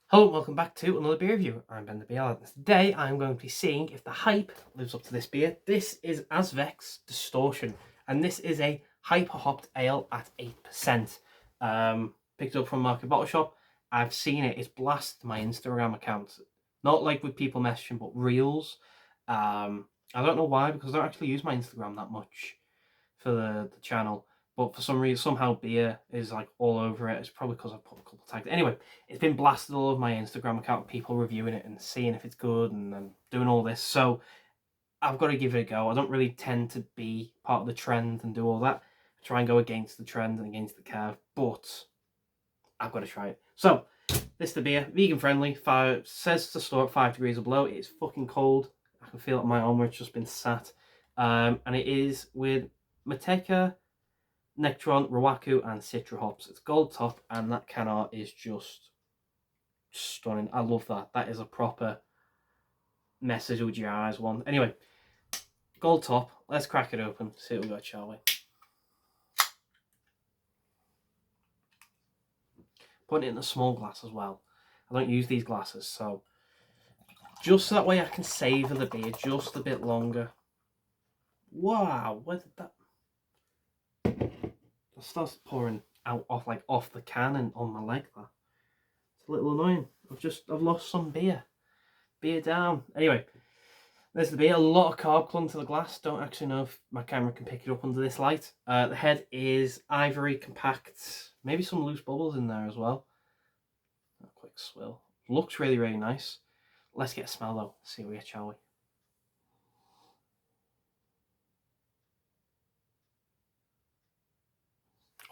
Hello and welcome back to another beer review. I'm Ben the Beer Lad. Today I'm going to be seeing if the hype lives up to this beer. This is Azvex Distortion, and this is a hyper hopped ale at 8%. Picked it up from Market Bottle Shop. I've seen it. It's blasted my Instagram account. Not like with people messaging, but reels. I don't know why, because I don't actually use my Instagram that much for the channel. But for some reason, somehow beer is like all over it. It's probably because I put a couple of tags. Anyway, it's been blasted all over my Instagram account, people reviewing it and seeing if it's good and doing all this. So I've got to give it a go. I don't really tend to be part of the trend and do all that. I try and go against the trend and against the curve, but I've got to try it. So this is the beer, vegan friendly. Says to store at 5 degrees or below. It is fucking cold. I can feel it on my arm where it's just been sat. And it is with Mateka, Nectron, Rawaku, and Citra hops. It's gold top, and that can art is just stunning. I love that. That is a proper message with your eyes one. Anyway, gold top. Let's crack it open. See what we got, shall we? Putting it in a small glass as well. I don't use these glasses, so just so that way I can savour the beer just a bit longer. Wow, where did that? It starts pouring out off the can and on my leg. That it's a little annoying. I've lost some beer. Beer down. Anyway, there's the beer. A lot of carb clung to the glass. Don't actually know if my camera can pick it up under this light. The head is ivory, compact. Maybe some loose bubbles in there as well. A quick swill. Looks really, really nice. Let's get a smell though. See what we get, shall we?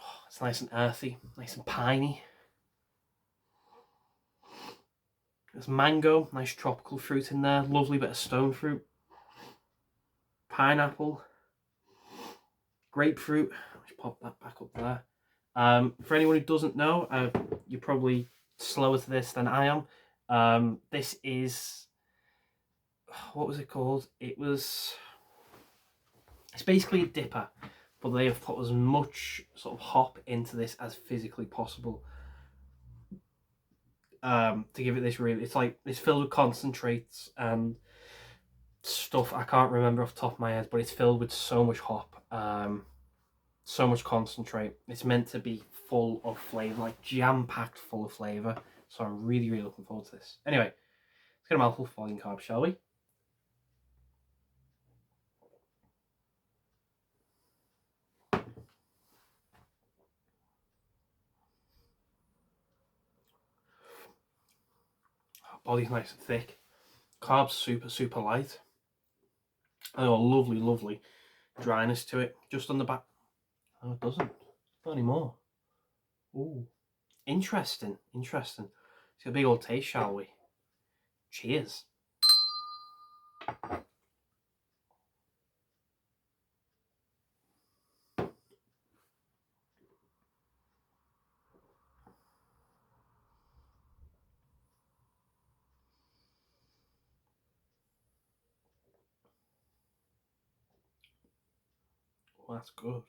Oh, it's nice and earthy, nice and piney. There's mango, nice tropical fruit in there. Lovely bit of stone fruit. Pineapple. Grapefruit. Let's pop that back up there. For anyone who doesn't know, you're probably slower to this than I am. This is, what was it called? It's basically a dipper, but they have put as much sort of hop into this as physically possible. To give it this really, it's filled with concentrates and stuff I can't remember off the top of my head, but it's filled with so much hop, so much concentrate. It's meant to be full of flavour, like jam-packed full of flavour. So I'm really, really looking forward to this. Anyway, let's get a mouthful of falling carbs, shall we? Body's nice and thick. Carbs super, super light. Oh, lovely, lovely dryness to it. Just on the back. Oh, it doesn't. Not anymore. Ooh. Interesting, interesting. Let's get a big old taste, shall we? Cheers. Oh, that's good.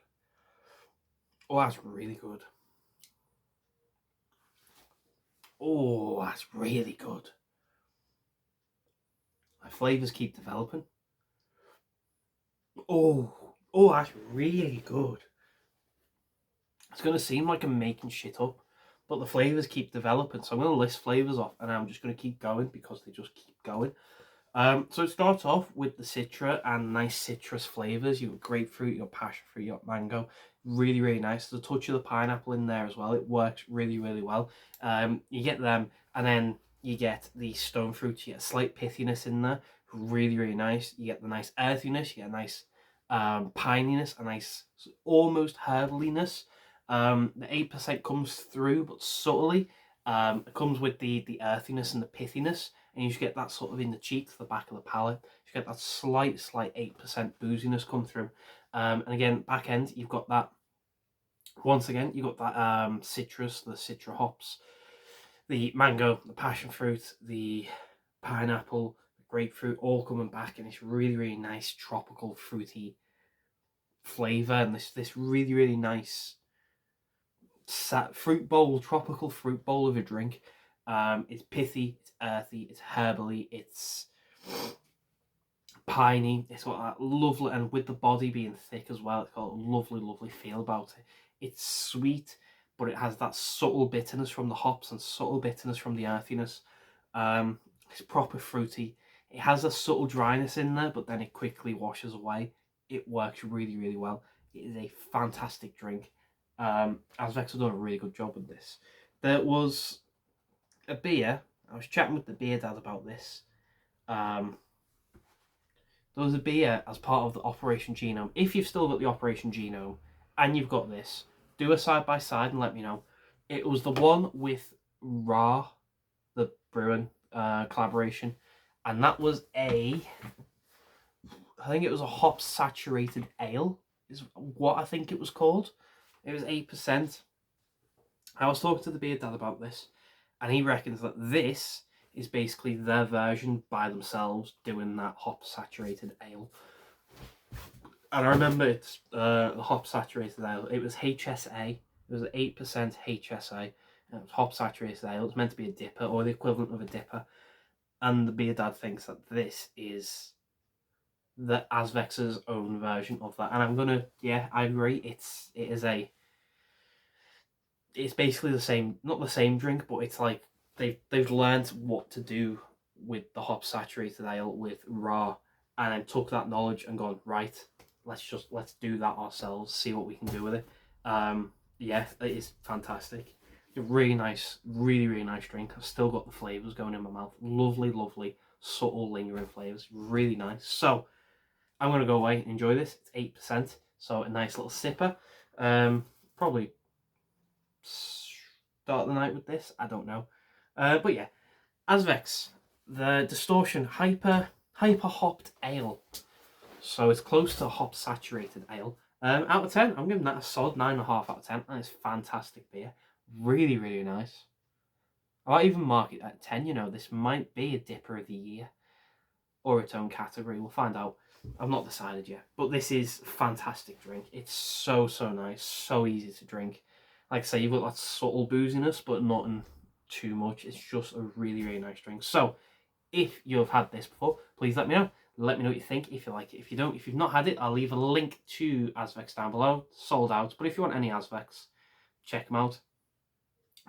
Oh, that's really good. Oh, that's really good. My flavours keep developing. Oh, that's really good. It's going to seem like I'm making shit up, but the flavours keep developing. So I'm going to list flavours off and I'm just going to keep going because they just keep going. So it starts off with the citra and nice citrus flavours. You've got grapefruit, you've got passion fruit, you've got mango. Really, really nice. There's a touch of the pineapple in there as well. It works really, really well. You get them, and then you get the stone fruit. You get a slight pithiness in there. Really, really nice. You get the nice earthiness. You get a nice pininess, a nice almost herbaliness. The 8% comes through, but subtly. It comes with the earthiness and the pithiness, and you just get that sort of in the cheeks, the back of the palate. You get that slight 8% booziness come through. And again, back end, you've got that, once again, you've got that citrus, the citra hops, the mango, the passion fruit, the pineapple, the grapefruit, all coming back, and it's really, really nice tropical fruity flavour, and this really, really nice fruit bowl, tropical fruit bowl of a drink. It's pithy, it's earthy, it's herbally, it's piney. It's got that lovely, and with the body being thick as well, it's got a lovely, lovely feel about it. It's sweet, but it has that subtle bitterness from the hops and subtle bitterness from the earthiness. It's proper fruity. It has a subtle dryness in there, but then it quickly washes away. It works really, really well. It is a fantastic drink. Azvex has done a really good job with this. There was a beer. I was chatting with the beer dad about this. There was a beer as part of the Operation Genome. If you've still got the Operation Genome and you've got this, do a side by side and let me know. It was the one with Ra, the brewing collaboration, and that was I think it was a hop saturated ale, is what I think it was called. It was 8%. I was talking to the beer dad about this, and he reckons that this is basically their version by themselves doing that hop saturated ale. And I remember it's the hop saturated ale. It was HSA. It was 8% HSA. It was hop saturated ale. It was meant to be a dipper or the equivalent of a dipper. And the beer dad thinks that this is the Azvex's own version of that. And I'm gonna, yeah, I agree. It's basically the same, not the same drink, but it's like they've learned what to do with the hop saturated ale with Ra, and then took that knowledge and gone, right, let's do that ourselves, see what we can do with it. Yeah, it is fantastic. It's a really nice, really, really nice drink. I've still got the flavours going in my mouth. Lovely, lovely, subtle, lingering flavours. Really nice. So I'm going to go away and enjoy this. It's 8%, so a nice little sipper. Probably start the night with this. I don't know. But yeah, Azvex, the Distortion hyper hopped ale. So it's close to a hop saturated ale. Out of 10, I'm giving that a solid 9.5 out of 10. And it's fantastic beer. Really, really nice. I might even mark it at 10. You know, this might be a dipper of the year or its own category. We'll find out. I've not decided yet. But this is a fantastic drink. It's so, so nice. So easy to drink. Like I say, you've got that subtle booziness, but not too much. It's just a really, really nice drink. So if you've had this before, please let me know. Let me know what you think, if you like it. If you don't, if you've not had it, I'll leave a link to Azvex down below. Sold out. But if you want any Azvex, check them out.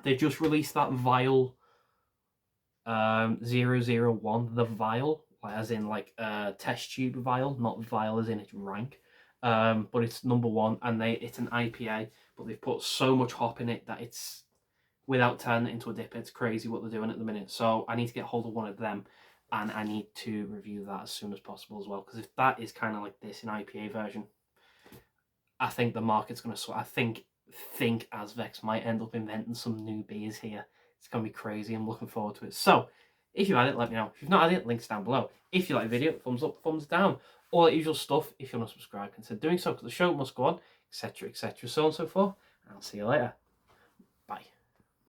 They've just released that vial 001, the vial, as in like a test tube vial, not vial as in its rank. But it's number 1, and it's an IPA, but they've put so much hop in it that it's, without turning it into a dip, it's crazy what they're doing at the minute. So I need to get hold of one of them, and I need to review that as soon as possible as well. Because if that is kind of like this in IPA version, I think the market's going to. I think Azvex might end up inventing some new beers here. It's going to be crazy. I'm looking forward to it. So if you've had it, let me know. If you've not had it, links down below. If you like the video, thumbs up, thumbs down. All that usual stuff. If you want to subscribe, consider doing so, because the show must go on, etc., etc., so on and so forth. And I'll see you later.